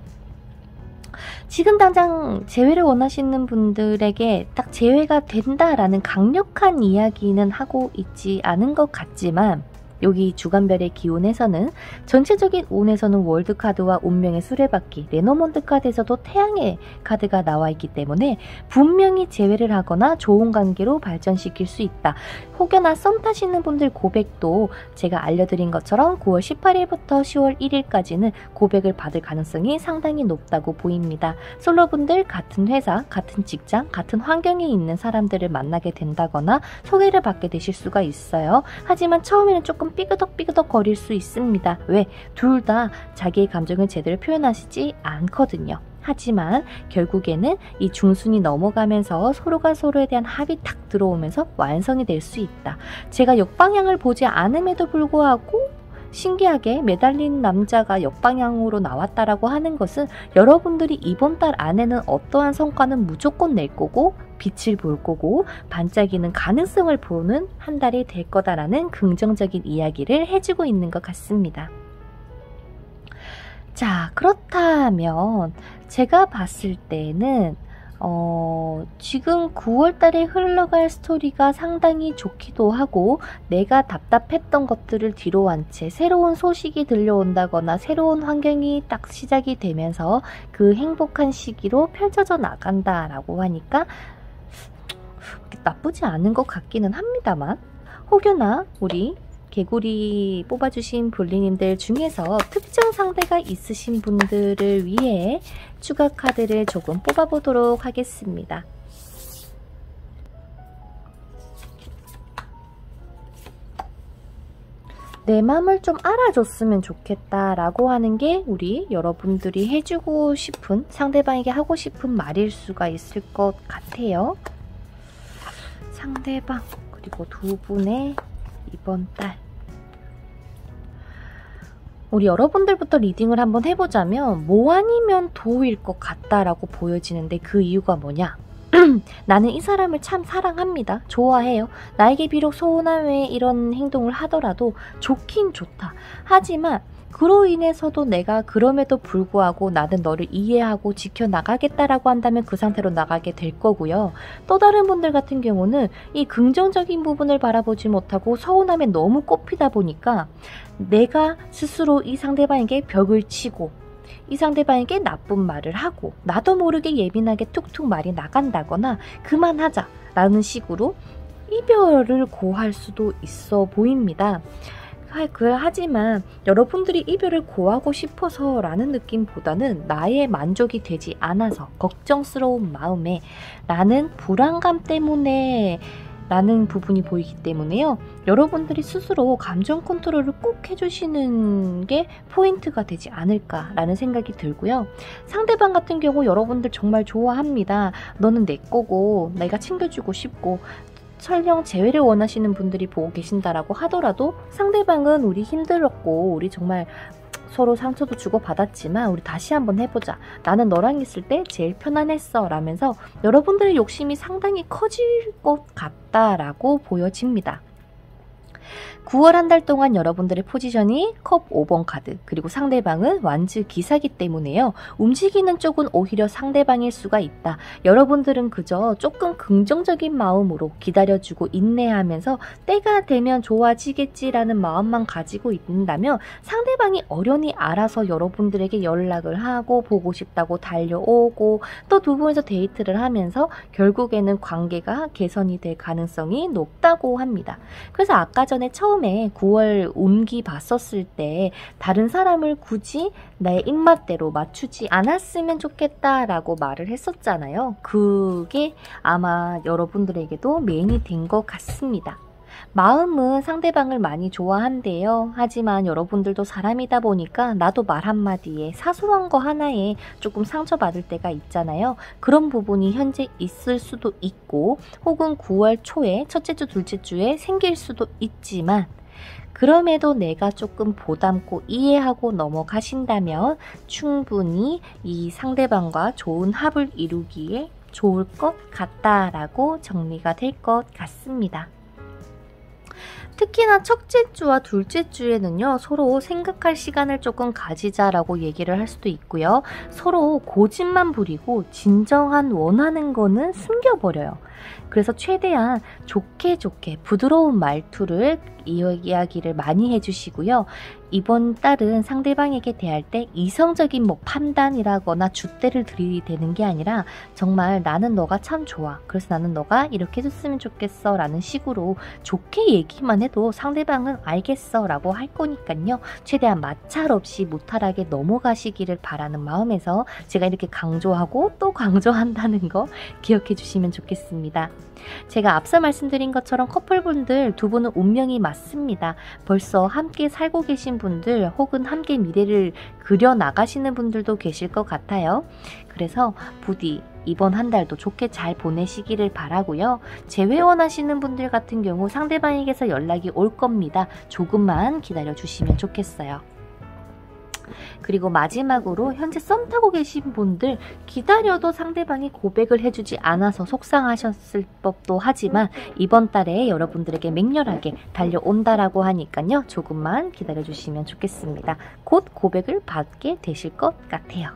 지금 당장 재회를 원하시는 분들에게 딱 재회가 된다라는 강력한 이야기는 하고 있지 않은 것 같지만 여기 주간별의 기운에서는 전체적인 운에서는 월드카드와 운명의 수레바퀴, 레노먼드 카드에서도 태양의 카드가 나와 있기 때문에 분명히 재회를 하거나 좋은 관계로 발전시킬 수 있다. 혹여나 썸 타시는 분들 고백도 제가 알려드린 것처럼 9월 18일부터 10월 1일까지는 고백을 받을 가능성이 상당히 높다고 보입니다. 솔로분들 같은 회사, 같은 직장, 같은 환경에 있는 사람들을 만나게 된다거나 소개를 받게 되실 수가 있어요. 하지만 처음에는 조금 삐그덕 거릴 수 있습니다. 왜? 둘 다 자기의 감정을 제대로 표현하시지 않거든요. 하지만 결국에는 이 중순이 넘어가면서 서로가 서로에 대한 합이 탁 들어오면서 완성이 될 수 있다. 제가 역방향을 보지 않음에도 불구하고 신기하게 매달린 남자가 역방향으로 나왔다라고 하는 것은 여러분들이 이번 달 안에는 어떠한 성과는 무조건 낼 거고 빛을 볼 거고 반짝이는 가능성을 보는 한 달이 될 거다라는 긍정적인 이야기를 해주고 있는 것 같습니다. 자, 그렇다면 제가 봤을 때는 지금 9월달에 흘러갈 스토리가 상당히 좋기도 하고 내가 답답했던 것들을 뒤로 한 채 새로운 소식이 들려온다거나 새로운 환경이 딱 시작이 되면서 그 행복한 시기로 펼쳐져 나간다라고 하니까 나쁘지 않은 것 같기는 합니다만 혹여나 우리 개구리 뽑아주신 블리님들 중에서 특정 상대가 있으신 분들을 위해 추가 카드를 조금 뽑아보도록 하겠습니다. 내 맘을 좀 알아줬으면 좋겠다라고 하는 게 우리 여러분들이 해주고 싶은 상대방에게 하고 싶은 말일 수가 있을 것 같아요. 상대방 그리고 두 분의 이번 달 우리 여러분들부터 리딩을 한번 해보자면 뭐 아니면 도일 것 같다라고 보여지는데 그 이유가 뭐냐? 나는 이 사람을 참 사랑합니다. 좋아해요. 나에게 비록 소원한 외에 이런 행동을 하더라도 좋긴 좋다. 하지만 그로 인해서도 내가 그럼에도 불구하고 나는 너를 이해하고 지켜나가겠다라고 한다면 그 상태로 나가게 될 거고요. 또 다른 분들 같은 경우는 이 긍정적인 부분을 바라보지 못하고 서운함에 너무 꼽히다 보니까 내가 스스로 이 상대방에게 벽을 치고 이 상대방에게 나쁜 말을 하고 나도 모르게 예민하게 툭툭 말이 나간다거나 그만하자 라는 식으로 이별을 고할 수도 있어 보입니다. 하지만 여러분들이 이별을 고하고 싶어서 라는 느낌보다는 나의 만족이 되지 않아서 걱정스러운 마음에 나는 불안감 때문에 라는 부분이 보이기 때문에요. 여러분들이 스스로 감정 컨트롤을 꼭 해주시는 게 포인트가 되지 않을까라는 생각이 들고요. 상대방 같은 경우 여러분들 정말 좋아합니다. 너는 내 거고 내가 챙겨주고 싶고 설령 재회를 원하시는 분들이 보고 계신다라고 하더라도 상대방은 우리 힘들었고 우리 정말 서로 상처도 주고받았지만 우리 다시 한번 해보자. 나는 너랑 있을 때 제일 편안했어 라면서 여러분들의 욕심이 상당히 커질 것 같다라고 보여집니다. 9월 한 달 동안 여러분들의 포지션이 컵 5번 카드 그리고 상대방은 완즈 기사기 때문에요. 움직이는 쪽은 오히려 상대방일 수가 있다. 여러분들은 그저 조금 긍정적인 마음으로 기다려주고 인내하면서 때가 되면 좋아지겠지라는 마음만 가지고 있다면 상대방이 어련히 알아서 여러분들에게 연락을 하고 보고 싶다고 달려오고 또 두 분이서 데이트를 하면서 결국에는 관계가 개선이 될 가능성이 높다고 합니다. 그래서 아까 전에 처음에 9월 운기 봤었을 때 다른 사람을 굳이 내 입맛대로 맞추지 않았으면 좋겠다라고 말을 했었잖아요. 그게 아마 여러분들에게도 메인이 된 것 같습니다. 마음은 상대방을 많이 좋아한대요. 하지만 여러분들도 사람이다 보니까 나도 말 한마디에 사소한 거 하나에 조금 상처받을 때가 있잖아요. 그런 부분이 현재 있을 수도 있고 혹은 9월 초에 첫째 주, 둘째 주에 생길 수도 있지만 그럼에도 내가 조금 보담고 이해하고 넘어가신다면 충분히 이 상대방과 좋은 합을 이루기에 좋을 것 같다라고 정리가 될 것 같습니다. 특히나 첫째 주와 둘째 주에는요, 서로 생각할 시간을 조금 가지자라고 얘기를 할 수도 있고요. 서로 고집만 부리고 진정한 원하는 거는 숨겨버려요. 그래서 최대한 좋게 부드러운 말투를 이야기를 많이 해주시고요. 이번 달은 상대방에게 대할 때 이성적인 판단이라거나 줏대를 들이대는 게 아니라 정말 나는 너가 참 좋아. 그래서 나는 너가 이렇게 해줬으면 좋겠어 라는 식으로 좋게 얘기만 해도 상대방은 알겠어 라고 할 거니까요. 최대한 마찰 없이 무탈하게 넘어가시기를 바라는 마음에서 제가 이렇게 강조하고 또 강조한다는 거 기억해 주시면 좋겠습니다. 제가 앞서 말씀드린 것처럼 커플분들 두 분은 운명이 맞습니다. 벌써 함께 살고 계신 분들 혹은 함께 미래를 그려나가시는 분들도 계실 것 같아요. 그래서 부디 이번 한 달도 좋게 잘 보내시기를 바라고요. 재회 원하시는 분들 같은 경우 상대방에게서 연락이 올 겁니다. 조금만 기다려 주시면 좋겠어요. 그리고 마지막으로 현재 썸 타고 계신 분들 기다려도 상대방이 고백을 해주지 않아서 속상하셨을 법도 하지만 이번 달에 여러분들에게 맹렬하게 달려온다라고 하니까요. 조금만 기다려주시면 좋겠습니다. 곧 고백을 받게 되실 것 같아요.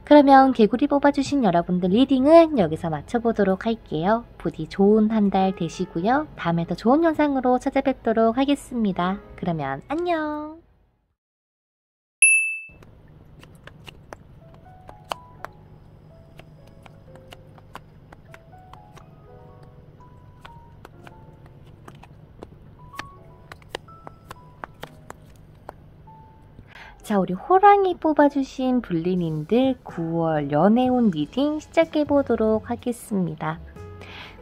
그러면 개구리 뽑아주신 여러분들 리딩은 여기서 마쳐보도록 할게요. 부디 좋은 한 달 되시고요. 다음에 더 좋은 영상으로 찾아뵙도록 하겠습니다. 그러면 안녕! 자, 우리 호랑이 뽑아주신 불리님들 9월 연애운 리딩 시작해보도록 하겠습니다.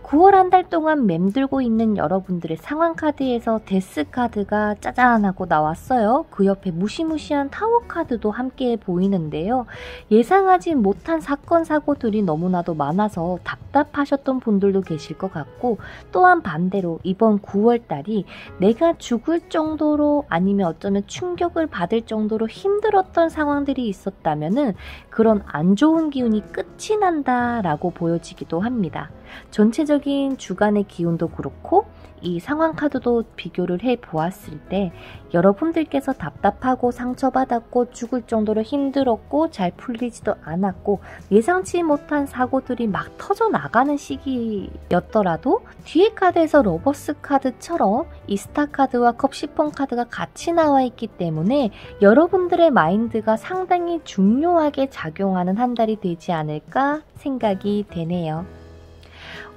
9월 한 달 동안 맴돌고 있는 여러분들의 상황 카드에서 데스 카드가 짜잔 하고 나왔어요. 그 옆에 무시무시한 타워 카드도 함께 보이는데요. 예상하지 못한 사건 사고들이 너무나도 많아서 답답하셨던 분들도 계실 것 같고 또한 반대로 이번 9월 달이 내가 죽을 정도로 아니면 어쩌면 충격을 받을 정도로 힘들었던 상황들이 있었다면은 그런 안 좋은 기운이 끝이 난다라고 보여지기도 합니다. 전체적인 주간의 기운도 그렇고 이 상황 카드도 비교를 해 보았을 때 여러분들께서 답답하고 상처받았고 죽을 정도로 힘들었고 잘 풀리지도 않았고 예상치 못한 사고들이 막 터져 나가는 시기였더라도 뒤에 카드에서 러버스 카드처럼 이 스타 카드와 컵 10번 카드가 같이 나와 있기 때문에 여러분들의 마인드가 상당히 중요하게 작용하는 한 달이 되지 않을까 생각이 되네요.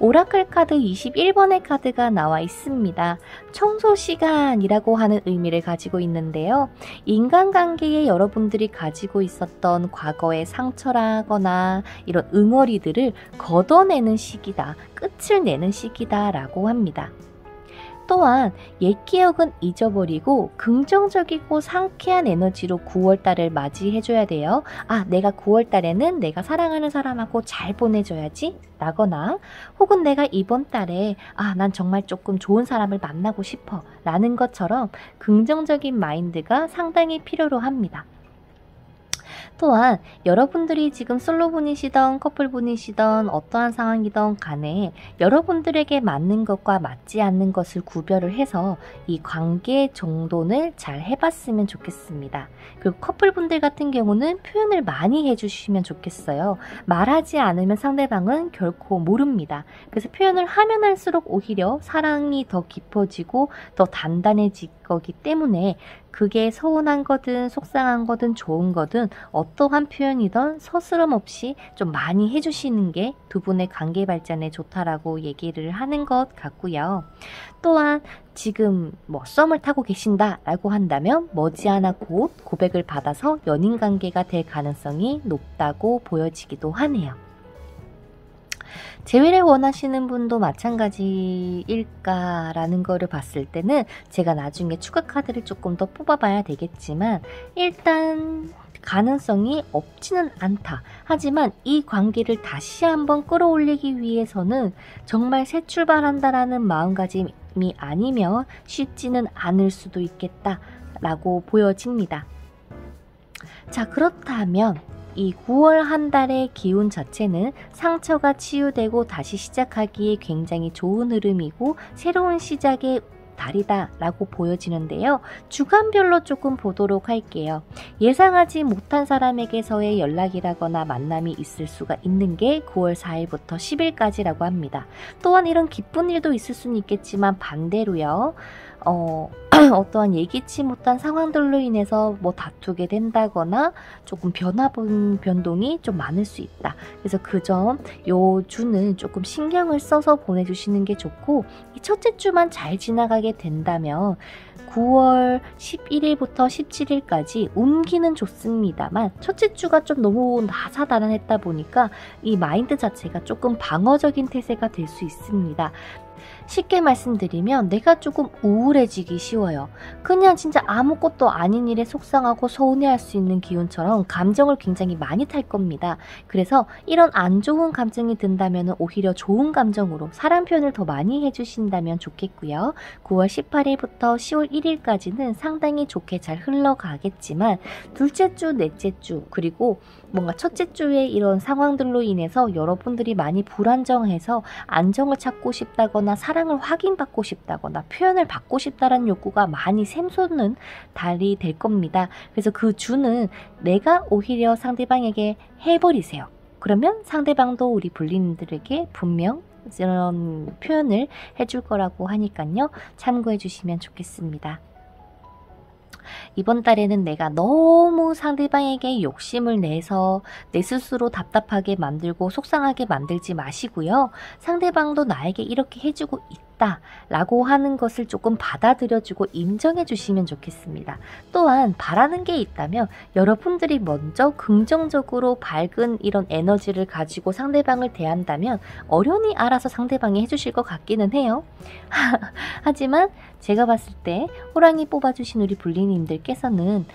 오라클 카드 21번의 카드가 나와 있습니다. 청소 시간이라고 하는 의미를 가지고 있는데요. 인간관계에 여러분들이 가지고 있었던 과거의 상처라거나 이런 응어리들을 걷어내는 시기다, 끝을 내는 시기다 라고 합니다. 또한 옛 기억은 잊어버리고 긍정적이고 상쾌한 에너지로 9월달을 맞이해줘야 돼요. 아, 내가 9월달에는 내가 사랑하는 사람하고 잘 보내줘야지 라거나, 혹은 내가 이번 달에 난 정말 조금 좋은 사람을 만나고 싶어 라는 것처럼 긍정적인 마인드가 상당히 필요로 합니다. 또한 여러분들이 지금 솔로분이시던 커플분이시던 어떠한 상황이든 간에 여러분들에게 맞는 것과 맞지 않는 것을 구별을 해서 이 관계 정돈을 잘 해봤으면 좋겠습니다. 그리고 커플분들 같은 경우는 표현을 많이 해주시면 좋겠어요. 말하지 않으면 상대방은 결코 모릅니다. 그래서 표현을 하면 할수록 오히려 사랑이 더 깊어지고 더 단단해질 거기 때문에 그게 서운한 거든 속상한 거든 좋은 거든 어떠한 표현이든 서스럼 없이 좀 많이 해주시는 게 두 분의 관계 발전에 좋다라고 얘기를 하는 것 같고요. 또한 지금 썸을 타고 계신다라고 한다면 머지않아 곧 고백을 받아서 연인 관계가 될 가능성이 높다고 보여지기도 하네요. 재회를 원하시는 분도 마찬가지일까라는 거를 봤을 때는 제가 나중에 추가 카드를 조금 더 뽑아봐야 되겠지만 일단 가능성이 없지는 않다. 하지만 이 관계를 다시 한번 끌어올리기 위해서는 정말 새 출발한다라는 마음가짐이 아니면 쉽지는 않을 수도 있겠다라고 보여집니다. 자, 그렇다면 이 9월 한 달의 기운 자체는 상처가 치유되고 다시 시작하기에 굉장히 좋은 흐름이고 새로운 시작의 달이다 라고 보여지는데요. 주간별로 조금 보도록 할게요. 예상하지 못한 사람에게서의 연락이라거나 만남이 있을 수가 있는 게 9월 4일부터 10일까지라고 합니다. 또한 이런 기쁜 일도 있을 수는 있겠지만 반대로요. 어떠한 예기치 못한 상황들로 인해서 다투게 된다거나 조금 변동이 좀 많을 수 있다. 그래서 그 점 요 주는 조금 신경을 써서 보내주시는 게 좋고, 이 첫째 주만 잘 지나가게 된다면 9월 11일부터 17일까지 운기는 좋습니다만 첫째 주가 좀 너무 다사다난했다 보니까 이 마인드 자체가 조금 방어적인 태세가 될 수 있습니다. 쉽게 말씀드리면 내가 조금 우울해지기 쉬워요. 그냥 진짜 아무것도 아닌 일에 속상하고 서운해할 수 있는 기운처럼 감정을 굉장히 많이 탈 겁니다. 그래서 이런 안 좋은 감정이 든다면 오히려 좋은 감정으로 사랑 표현을 더 많이 해주신다면 좋겠고요. 9월 18일부터 10월 1일까지는 상당히 좋게 잘 흘러가겠지만 둘째 주, 넷째 주, 그리고 뭔가 첫째 주에 이런 상황들로 인해서 여러분들이 많이 불안정해서 안정을 찾고 싶다거나 사랑을 확인받고 싶다거나 표현을 받고 싶다는 욕구가 많이 샘솟는 달이 될 겁니다. 그래서 그 주는 내가 오히려 상대방에게 해버리세요. 그러면 상대방도 우리 불리님들에게 분명 이런 표현을 해줄 거라고 하니까요. 참고해 주시면 좋겠습니다. 이번 달에는 내가 너무 상대방에게 욕심을 내서 내 스스로 답답하게 만들고 속상하게 만들지 마시고요. 상대방도 나에게 이렇게 해주고 있다 라고 하는 것을 조금 받아들여주고 인정해 주시면 좋겠습니다. 또한 바라는 게 있다면 여러분들이 먼저 긍정적으로 밝은 이런 에너지를 가지고 상대방을 대한다면 어련히 알아서 상대방이 해주실 것 같기는 해요. 하지만 제가 봤을 때 호랑이 뽑아주신 우리 불리님들께서는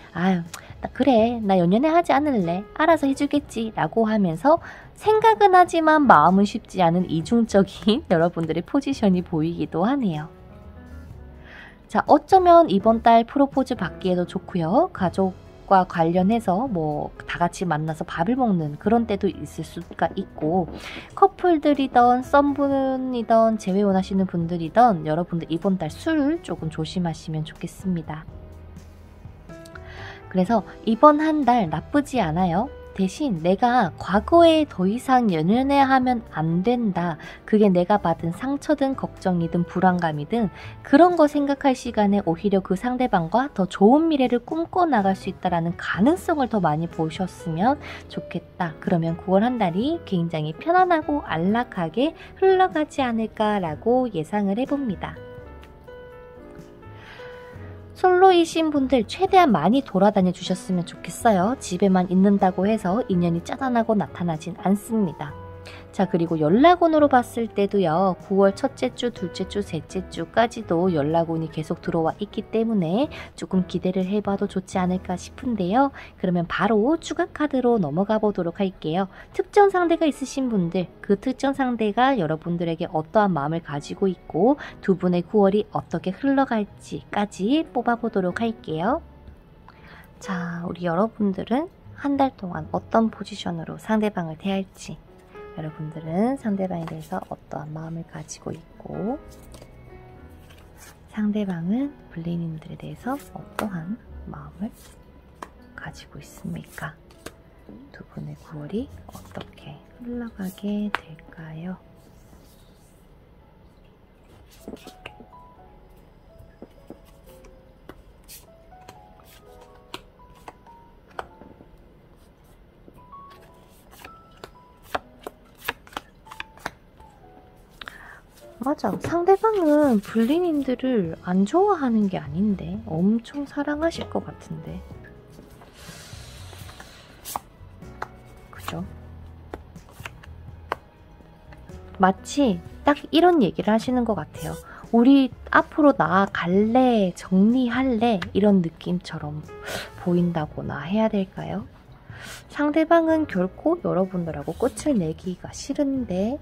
그래 나 연연해 하지 않을래 알아서 해주겠지 라고 하면서 생각은 하지만 마음은 쉽지 않은 이중적인 여러분들의 포지션이 보이기도 하네요. 자, 어쩌면 이번 달 프로포즈 받기에도 좋고요. 가족과 관련해서 다 같이 만나서 밥을 먹는 그런 때도 있을 수가 있고, 커플들이던 썸분이던 재회 원하시는 분들이던 여러분들 이번 달 술 조금 조심하시면 좋겠습니다. 그래서 이번 한 달 나쁘지 않아요. 대신 내가 과거에 더 이상 연연해야 하면 안 된다. 그게 내가 받은 상처든 걱정이든 불안감이든 그런 거 생각할 시간에 오히려 그 상대방과 더 좋은 미래를 꿈꿔 나갈 수 있다라는 가능성을 더 많이 보셨으면 좋겠다. 그러면 9월 한 달이 굉장히 편안하고 안락하게 흘러가지 않을까라고 예상을 해봅니다. 솔로이신 분들 최대한 많이 돌아다녀 주셨으면 좋겠어요. 집에만 있는다고 해서 인연이 짜잔하고 나타나진 않습니다. 자, 그리고 연락운으로 봤을 때도요. 9월 첫째 주, 둘째 주, 셋째 주까지도 연락운이 계속 들어와 있기 때문에 조금 기대를 해봐도 좋지 않을까 싶은데요. 그러면 바로 추가 카드로 넘어가 보도록 할게요. 특정 상대가 있으신 분들, 그 특정 상대가 여러분들에게 어떠한 마음을 가지고 있고 두 분의 9월이 어떻게 흘러갈지까지 뽑아보도록 할게요. 자, 우리 여러분들은 한 달 동안 어떤 포지션으로 상대방을 대할지, 여러분들은 상대방에 대해서 어떠한 마음을 가지고 있고 상대방은 블리님들에 대해서 어떠한 마음을 가지고 있습니까? 두 분의 9월이 어떻게 흘러가게 될까요? 맞아. 상대방은 블리님들을 안 좋아하는 게 아닌데 엄청 사랑하실 것 같은데. 그죠? 마치 딱 이런 얘기를 하시는 것 같아요. 우리 앞으로 나아갈래, 정리할래 이런 느낌처럼 보인다거나 해야 될까요? 상대방은 결코 여러분들하고 끝을 내기가 싫은데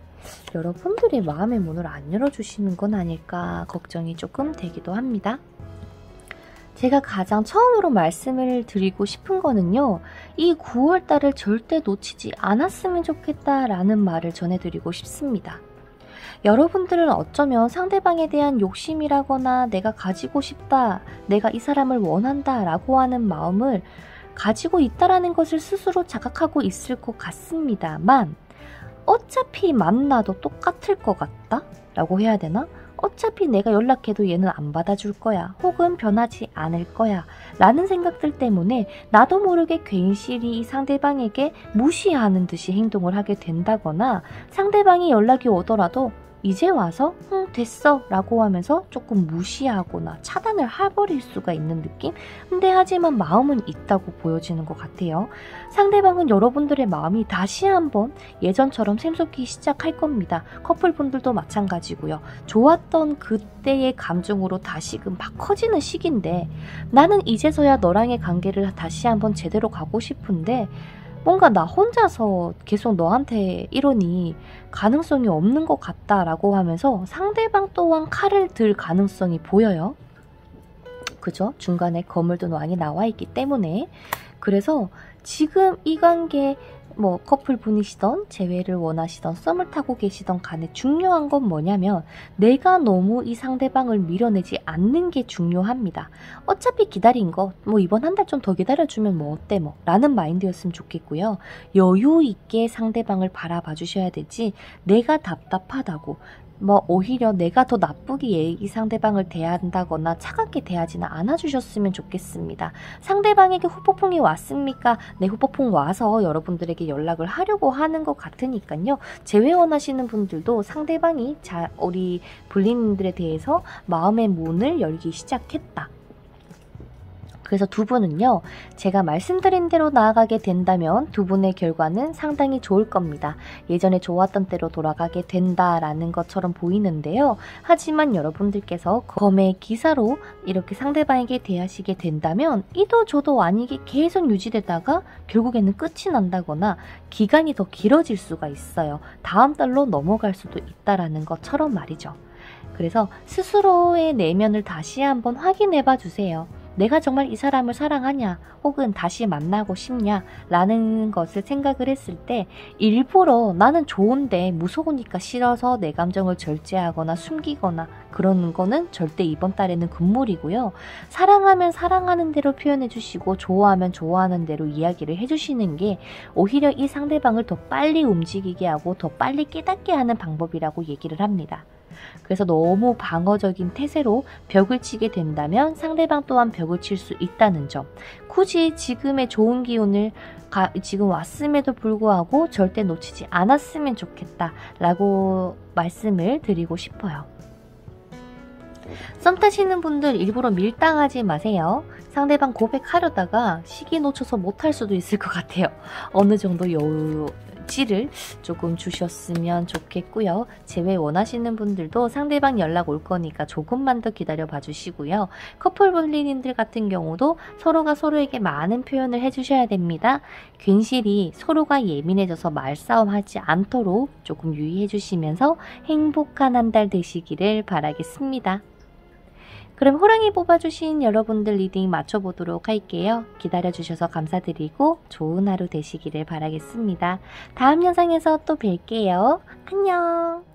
여러분들의 마음의 문을 안 열어주시는 건 아닐까 걱정이 조금 되기도 합니다. 제가 가장 처음으로 말씀을 드리고 싶은 거는요. 이 9월달을 절대 놓치지 않았으면 좋겠다라는 말을 전해드리고 싶습니다. 여러분들은 어쩌면 상대방에 대한 욕심이라거나 내가 가지고 싶다, 내가 이 사람을 원한다 라고 하는 마음을 가지고 있다라는 것을 스스로 자각하고 있을 것 같습니다만 어차피 만나도 똑같을 것 같다? 라고 해야 되나? 어차피 내가 연락해도 얘는 안 받아줄 거야. 혹은 변하지 않을 거야. 라는 생각들 때문에 나도 모르게 괜시리 이 상대방에게 무시하는 듯이 행동을 하게 된다거나 상대방이 연락이 오더라도 이제 와서 됐어 라고 하면서 조금 무시하거나 차단을 해버릴 수가 있는 느낌? 근데 하지만 마음은 있다고 보여지는 것 같아요. 상대방은 여러분들의 마음이 다시 한번 예전처럼 샘솟기 시작할 겁니다. 커플분들도 마찬가지고요. 좋았던 그때의 감정으로 다시금 막 커지는 시기인데 나는 이제서야 너랑의 관계를 다시 한번 제대로 가고 싶은데 뭔가 나 혼자서 계속 너한테 이러니 가능성이 없는 것 같다라고 하면서 상대방 또한 칼을 들 가능성이 보여요. 그죠? 중간에 거물든 왕이 나와 있기 때문에. 그래서 지금 이 관계 뭐 커플분이시던 재회를 원하시던 썸을 타고 계시던 간에 중요한 건 뭐냐면 내가 너무 이 상대방을 밀어내지 않는 게 중요합니다. 어차피 기다린 거 뭐 이번 한 달 좀 더 기다려주면 뭐 어때 뭐 라는 마인드였으면 좋겠고요. 여유 있게 상대방을 바라봐 주셔야 되지 내가 답답하다고 뭐 오히려 내가 더 나쁘게 이 상대방을 대한다거나 차갑게 대하지는 않아주셨으면 좋겠습니다. 상대방에게 후폭풍이 왔습니까? 네, 후폭풍 와서 여러분들에게 연락을 하려고 하는 것 같으니까요. 재회 원하시는 분들도 상대방이 우리 블리님들에 대해서 마음의 문을 열기 시작했다. 그래서 두 분은요. 제가 말씀드린 대로 나아가게 된다면 두 분의 결과는 상당히 좋을 겁니다. 예전에 좋았던 때로 돌아가게 된다라는 것처럼 보이는데요. 하지만 여러분들께서 검의 기사로 이렇게 상대방에게 대하시게 된다면 이도 저도 아니게 계속 유지되다가 결국에는 끝이 난다거나 기간이 더 길어질 수가 있어요. 다음 달로 넘어갈 수도 있다라는 것처럼 말이죠. 그래서 스스로의 내면을 다시 한번 확인해 봐 주세요. 내가 정말 이 사람을 사랑하냐 혹은 다시 만나고 싶냐 라는 것을 생각을 했을 때 일부러 나는 좋은데 무서우니까 싫어서 내 감정을 절제하거나 숨기거나 그러는 거는 절대 이번 달에는 금물이고요. 사랑하면 사랑하는 대로 표현해 주시고 좋아하면 좋아하는 대로 이야기를 해주시는 게 오히려 이 상대방을 더 빨리 움직이게 하고 더 빨리 깨닫게 하는 방법이라고 얘기를 합니다. 그래서 너무 방어적인 태세로 벽을 치게 된다면 상대방 또한 벽을 칠 수 있다는 점. 굳이 지금의 좋은 기운을 지금 왔음에도 불구하고 절대 놓치지 않았으면 좋겠다 라고 말씀을 드리고 싶어요. 썸 타시는 분들 일부러 밀당하지 마세요. 상대방 고백하려다가 시기 놓쳐서 못할 수도 있을 것 같아요. 어느 정도 여유를 조금 주셨으면 좋겠고요. 재회 원하시는 분들도 상대방 연락 올 거니까 조금만 더 기다려 봐주시고요. 커플 분리님들 같은 경우도 서로가 서로에게 많은 표현을 해주셔야 됩니다. 괜시리 서로가 예민해져서 말싸움하지 않도록 조금 유의해 주시면서 행복한 한 달 되시기를 바라겠습니다. 그럼 호랑이 뽑아주신 여러분들 리딩 맞춰보도록 할게요. 기다려주셔서 감사드리고 좋은 하루 되시기를 바라겠습니다. 다음 영상에서 또 뵐게요. 안녕.